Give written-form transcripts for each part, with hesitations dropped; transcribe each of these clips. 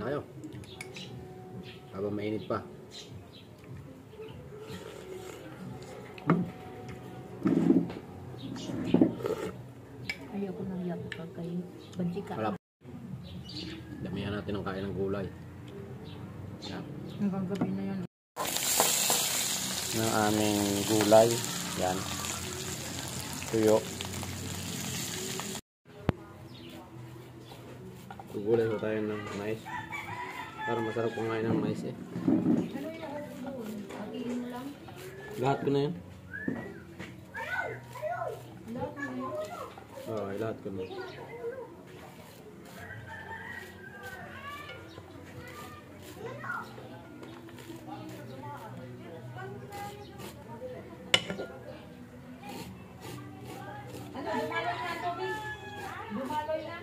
tayo. Habang mainit pa. Ayaw ko nang yapo pag kayo. Bansi ka. Wala. Damihan natin ang kain ng gulay. Yan. Hanggang gabi na yan. Ng aming gulay. Yan. Tuyo. Gulay na tayo ng mais. Para masarap kumain ng mais eh. Ano yung doon? Hatiin mo lang? Lahat ko na yun. Lahat mo yun? Oo, lahat ko na. Ano, dumaloy na Toby? Dumaloy na?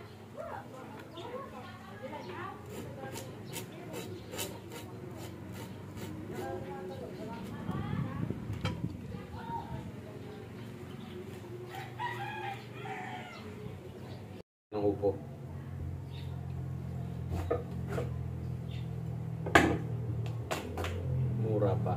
Ng upo. Mura pa.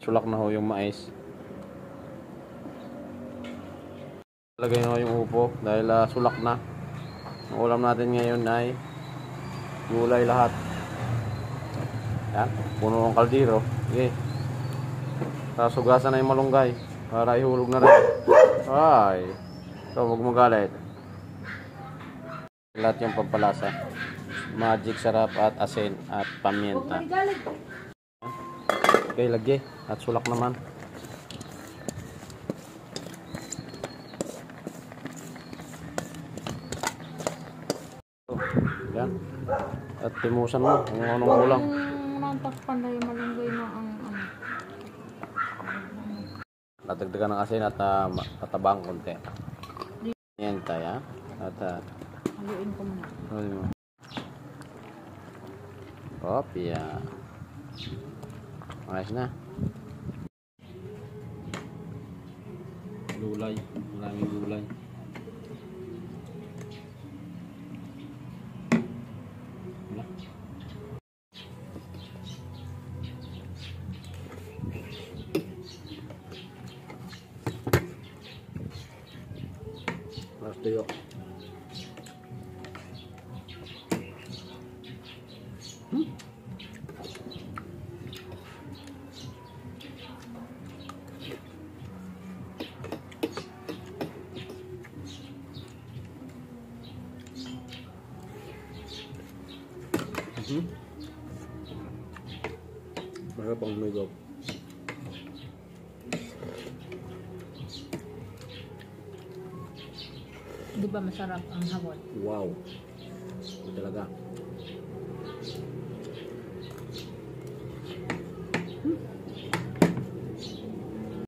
Sulak na ho yung mais. Lagay na ho yung upo dahil sulak na. Ang ulam natin ngayon ay gulay lahat. Yan, puno ng kaldero. Okay. Sugasan na yung malunggay para ihulog na rin. Ay, so huwag magalit. Lahat yung pampalasa. Magic sarap at asin at pamienta. Okay, lagay. At sulak naman. Yan. At timusan mo kung anong kulang. Matakpan na yung malunggay na ang ano. Natagdagan ng asin at tatabang konti. Yan tayo. At Haluin ko muna. haluin mo. Kopya. Ayos na. Gulay. Maraming gulay. Wala. Mas tuyo. Masarap ang lugaw. Di ba masarap ang hawon? Wow. Ito talaga.